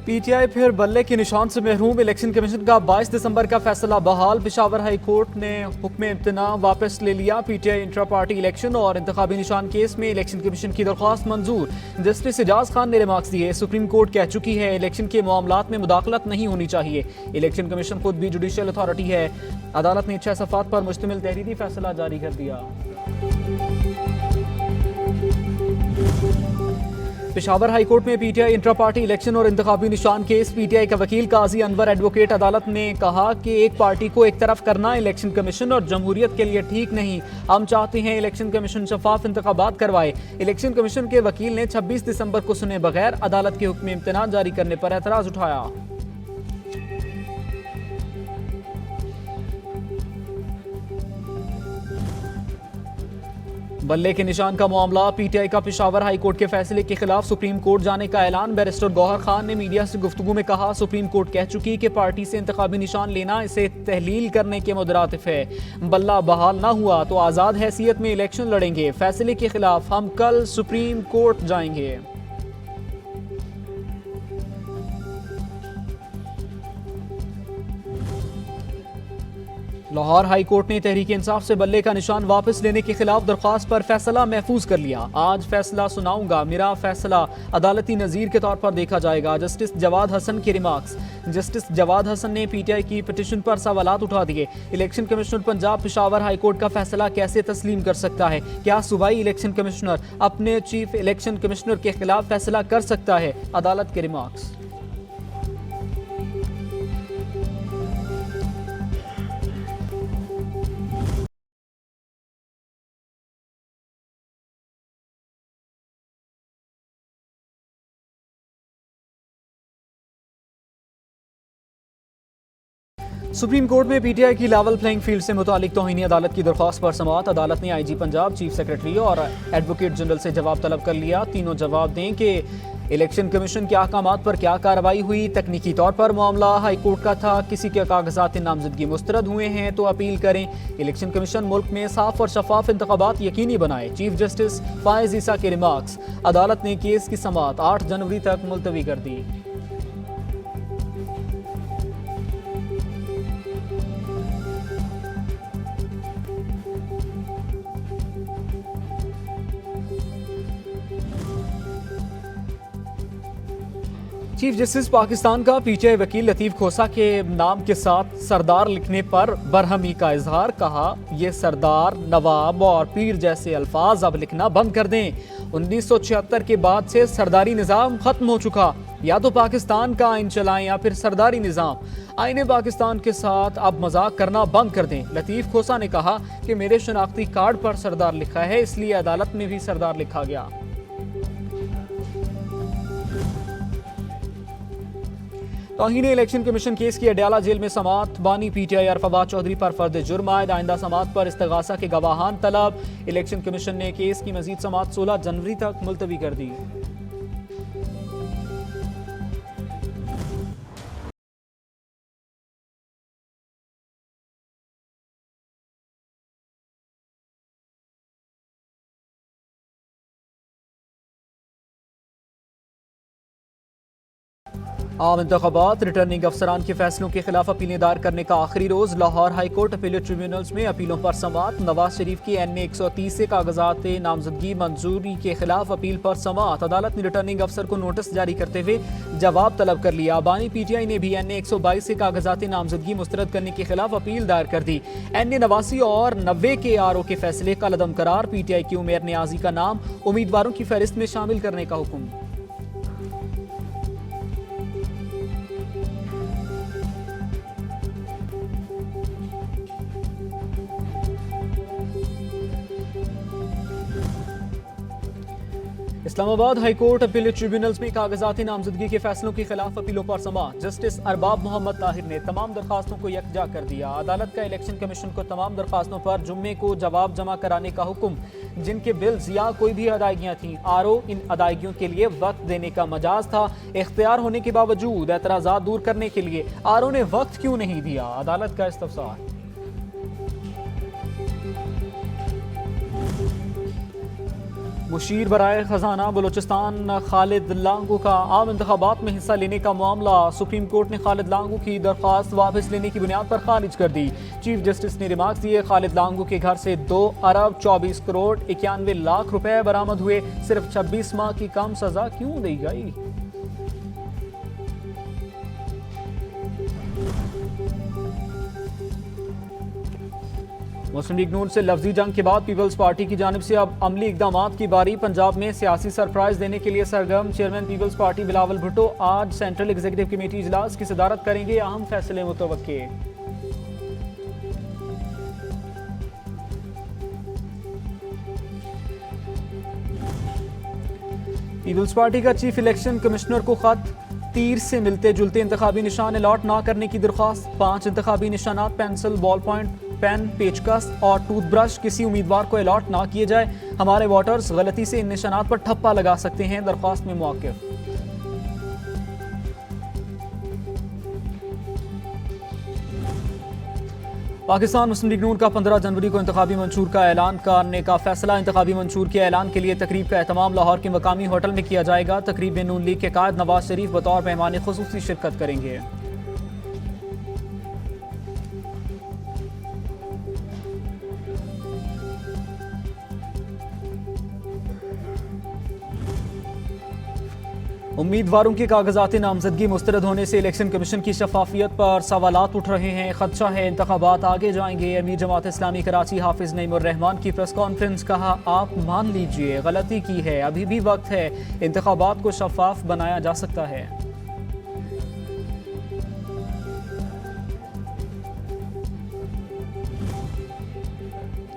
PTI फिर बल्ले के निशान से महरूम। इलेक्शन कमीशन का 22 दिसंबर का फैसला बहाल। पेशावर हाई कोर्ट ने हुक्म इम्तना वापस ले लिया। पीटीआई इंट्रा पार्टी इलेक्शन और इंतखाबी निशान केस में इलेक्शन कमीशन की दरख्वास्त मंजूर। जस्टिस एजाज खान ने रिमार्क्स दिए। सुप्रीम कोर्ट कह चुकी है इलेक्शन के मामलात में मुदाखलत नहीं होनी चाहिए। इलेक्शन कमीशन खुद भी जुडिशियल अथॉरिटी है। अदालत ने 6 सफ़ात पर मुश्तमिल तहरीरी फैसला जारी कर दिया। पेशावर हाई कोर्ट में पीटीआई इंट्रा पार्टी इलेक्शन और इंतखाबी निशान केस। पीटीआई का वकील काजी अनवर एडवोकेट अदालत ने कहा कि एक पार्टी को एक तरफ करना इलेक्शन कमीशन और जमहूरियत के लिए ठीक नहीं। हम चाहते हैं इलेक्शन कमीशन शफाफ इंतखाबात करवाए। इलेक्शन कमीशन के वकील ने 26 दिसंबर को सुने बगैर अदालत के हुक्म इम्तना जारी करने पर एतराज उठाया। बल्ले के निशान का मामला। पीटीआई का पेशावर हाई कोर्ट के फैसले के खिलाफ सुप्रीम कोर्ट जाने का ऐलान। बैरिस्टर गौहर खान ने मीडिया से गुफ्तगू में कहा सुप्रीम कोर्ट कह चुकी कि पार्टी से इंतखाबी निशान लेना इसे तहलील करने के मुतरातिफ है। बल्ला बहाल ना हुआ तो आज़ाद हैसियत में इलेक्शन लड़ेंगे। फैसले के खिलाफ हम कल सुप्रीम कोर्ट जाएंगे। लाहौर हाई कोर्ट ने तहरीक इंसाफ से बल्ले का निशान वापस लेने के खिलाफ दरख्वास्त पर फैसला महफूज कर लिया। आज फैसला सुनाऊंगा। मेरा फैसला अदालती नज़ीर के तौर पर देखा जाएगा। जस्टिस जवाद हसन के रिमार्क्स। जस्टिस जवाद हसन ने पीटीआई की पिटीशन पर सवालात उठा दिए। Election commissioner Punjab Peshawar high court का फैसला कैसे तस्लीम कर सकता है? क्या सूबाई इलेक्शन कमिश्नर अपने चीफ इलेक्शन कमिश्नर के खिलाफ फैसला कर सकता है? अदालत के रिमार्क्स। सुप्रीम कोर्ट में पीटीआई की लेवल प्लेइंग फील्ड से मुतालिक तौहीनी अदालत की दरख्वास्त पर समाअत। अदालत ने आईजी पंजाब, चीफ सेक्रेटरी और एडवोकेट जनरल से जवाब तलब कर लिया। तीनों जवाब दें कि इलेक्शन कमीशन के अहकामात पर क्या कार्रवाई हुई। तकनीकी तौर पर मामला हाई कोर्ट का था। किसी के कागजात नामजदगी मुस्तरद हुए हैं तो अपील करें। इलेक्शन कमीशन मुल्क में साफ और शफाफ इंतखाबात यकीनी बनाए। चीफ जस्टिस फायज ईसा के रिमार्क्स। अदालत ने केस की समाअत 8 जनवरी तक मुलतवी कर दी। चीफ जस्टिस पाकिस्तान का पीटीआई वकील लतीफ खोसा के नाम के साथ सरदार लिखने पर बरहमी का इजहार। कहा ये सरदार, नवाब और पीर जैसे अल्फाज अब लिखना बंद कर दें। 1976 के बाद से सरदारी निज़ाम खत्म हो चुका। या तो पाकिस्तान का आइन चलाएं या फिर सरदारी निज़ाम। आईने पाकिस्तान के साथ अब मजाक करना बंद कर दें। लतीफ खोसा ने कहा कि मेरे शनाख्ती कार्ड पर सरदार लिखा है, इसलिए अदालत में भी सरदार लिखा गया। तौहीन इलेक्शन कमीशन केस की अडयाला जेल में समाअत। बानी पीटीआई अरफाबाद चौधरी पर फर्द जुर्म आयद। आइंदा समाअत पर इस्तगासा के गवाहान तलब। इलेक्शन कमीशन ने केस की मजीद समाअत 16 जनवरी तक मुलतवी कर दी। आम इंतखाबात। रिटर्निंग अफसरान के फैसलों के खिलाफ अपीलें दायर करने का आखिरी रोज। Lahore high court appellate tribunals में अपीलों पर समाअत। नवाज शरीफ की NA 130 से कागजात नामजदगी मंजूरी के खिलाफ अपील पर समाअत। अदालत ने रिटर्निंग अफसर को नोटिस जारी करते हुए जवाब तलब कर लिया। बानी पीटीआई ने भी NA 122 से कागजात नामजदगी मुस्तरद करने के खिलाफ अपील दायर कर दी। NA 89 और 90 के RO के फैसले का लदम करार। पीटीआई की उमेर नियाजी का नाम उम्मीदवारों की फहरिस्त में शामिल करने का हुक्म। Islamabad high court appellate tribunals में कागजाती नामजदगी के फैसलों के खिलाफ अपीलों पर समाअत। जस्टिस अरबाब मोहम्मद ताहिर ने तमाम दरखास्तों को यकजा कर दिया। अदालत का इलेक्शन कमीशन को तमाम दरखास्तों पर जुम्मे को जवाब जमा कराने का हुक्म। जिनके बिल्स या कोई भी अदायगियाँ थीं, RO इन अदायगियों के लिए वक्त देने का मजाज था। इख्तियार होने के बावजूद एतराज़ात दूर करने के लिए RO ने वक्त क्यों नहीं दिया? अदालत का इस्तफसार। मुशीर बराए खजाना बलोचिस्तान खालिद लांगू का आम इंतखाबात में हिस्सा लेने का मामला सुप्रीम कोर्ट ने खालिद लांगू की दरख्वास्त वापस लेने की बुनियाद पर खारिज कर दी। चीफ जस्टिस ने रिमार्क्स दिए, खालिद लांगू के घर से 2 अरब 24 करोड़ 91 लाख रुपए बरामद हुए, सिर्फ 26 माह की कम सजा क्यों दी गई? मुस्लिम लीग नून से लफ्जी जंग के बाद पीपल्स पार्टी की जानिब से अब अमली इकदामात की बारी। पंजाब में सियासी सरप्राइज देने के लिए सरगर्म चेयरमैन पीपल्स पार्टी बिलावल भुट्टो आज सेंट्रल एग्जीक्यूटिव कमेटी इजलास की सदारत करेंगे। अहम फैसले मुतवक्के। पीपल्स पार्टी का चीफ इलेक्शन कमिश्नर को खत, तीर से मिलते जुलते इंतखाबी निशान अलॉट ना करने की दरख्वास्त। 5 इंतखाबी निशानात पेंसिल, बॉल पॉइंट, पेन, पेचकस और टूथब्रश किसी उम्मीदवार को अलॉट ना किए जाए। हमारे वोटर्स गलती से इन निशानात पर ठप्पा लगा सकते हैं, दरख्वास्त में मौक़िफ़। पाकिस्तान मुस्लिम लीग नून का 15 जनवरी को इंतखाबी मंशूर का ऐलान करने का फैसला। इंतखाबी मंशूर के ऐलान के लिए तकरीब का एहतमाम लाहौर के मकामी होटल में किया जाएगा। तकरीब में नून लीग के कायद नवाज शरीफ बतौर मेहमान खुसूसी शिरकत करेंगे। उम्मीदवारों के कागजाती नामजदगी मुस्तरद होने से इलेक्शन कमीशन की शफाफियत पर सवालात उठ रहे हैं। खदशा है इंतखाबात आगे जाएंगे। अमीर जमात इस्लामी कराची हाफिज नईमुर रहमान की प्रेस कॉन्फ्रेंस, कहा आप मान लीजिए गलती की है, अभी भी वक्त है, इंतखाबात को शफाफ बनाया जा सकता है।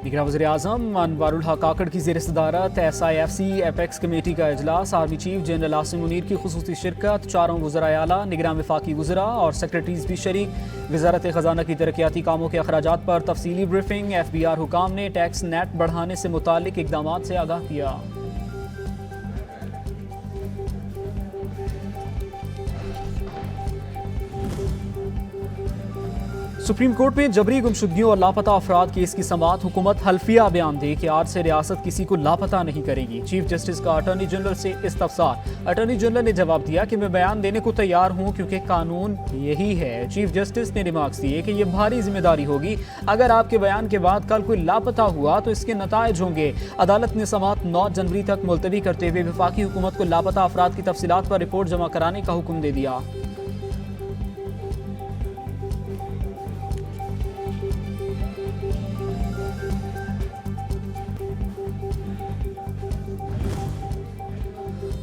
निगरान वज़ीर आज़म अनवारुल हक काकड़ की ज़ेर सदारत SIFC एपेक्स कमेटी का इजलास। Army chief general Asim Munir की खुसूसी शिरकत। 4 वज़राए आला, निगरान वफाकी वज़रा और सेक्रेटरीज भी शरीक। वज़ारत ख़जाना की तरक्याती कामों के अखराजात पर तफसीली ब्रीफिंग। FBR हुकाम ने टैक्स नेट बढ़ाने से मुतालिक इक़दामात से आगाह किया। सुप्रीम कोर्ट में जबरी गुमशुदगियों और लापता अफराद केस की समाअत। हुकूमत हल्फिया बयान दे कि आज से रियासत किसी को लापता नहीं करेगी। चीफ जस्टिस का अटॉर्नी जनरल से इस्तफसार। अटॉर्नी जनरल ने जवाब दिया कि मैं बयान देने को तैयार हूं क्योंकि कानून यही है। चीफ जस्टिस ने रिमार्क्स दिए कि यह भारी जिम्मेदारी होगी, अगर आपके बयान के बाद कल कोई लापता हुआ तो इसके नताइज होंगे। अदालत ने समाअत 9 जनवरी तक मुलतवी करते हुए वफाकी हुकूमत को लापता अफराद की तफसीलात पर रिपोर्ट जमा कराने का हुक्म दे दिया।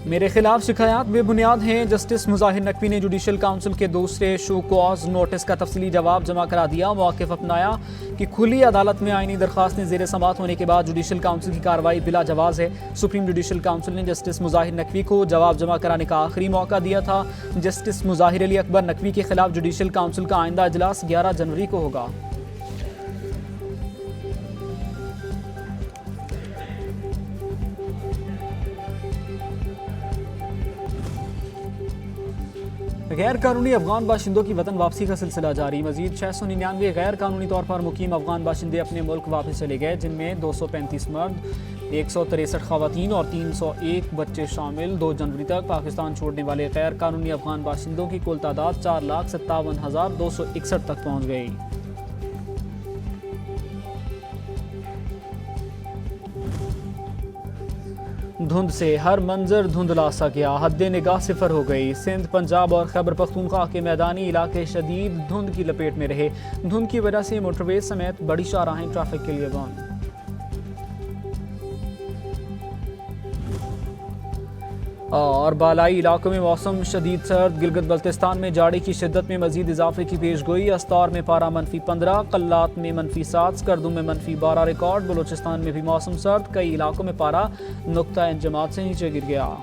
मेरे खिलाफ शिकायत बेबुनियाद हैं। जस्टिस मुजाहिर नकवी ने जुडिशल काउंसिल के दूसरे शो कॉज नोटिस का तफसीली जवाब जमा करा दिया। मौक़िफ़ अपनाया कि खुली अदालत में आईनी दरख्वास्त ज़ेर समाअत होने के बाद जुडिशल काउंसिल की कार्रवाई बिला जवाज़ है। सुप्रीम जुडिशल काउंसिल ने जस्टिस मुजाहिर नकवी को जवाब जमा कराने का आखिरी मौका दिया था। जस्टिस मुजाहिर अली अकबर नकवी के खिलाफ जुडिशल काउंसिल का आइंदा इजलास 11 जनवरी को होगा। गैर कानूनी अफगान बाशिंदों की वतन वापसी का सिलसिला जारी। मजीद 699 गैर कानूनी तौर पर मुकीम अफगान बाशिंदे अपने मुल्क वापस चले गए, जिनमें 235 मर्द, 163 खवातीन और 301 बच्चे शामिल। 2 जनवरी तक पाकिस्तान छोड़ने वाले गैर कानूनी अफगान बाशिंदों की कुल तादाद 4,57,261 तक पहुँच गई। धुंध से हर मंजर धुंधला सा गया, हद्दे निगाह सिफर हो गई। सिंध, पंजाब और खैबर पख्तूनख्वा के मैदानी इलाके शदीद धुंध की लपेट में रहे। धुंध की वजह से मोटरवे समेत बड़ी शाहराहें ट्रैफिक के लिए बंद। और बालाई इलाकों में मौसम शदीद सर्द। गिलगित बल्तिस्तान में जाड़े की शिद्दत में मजीद इजाफे की पेशगोई। अस्तार में पारा -15, कल्लात में -7, स्कर्दू में -12 रिकॉर्ड। बलूचिस्तान में भी मौसम सर्द, कई इलाकों में पारा नुक्ता इंजमात से नीचे गिर गया।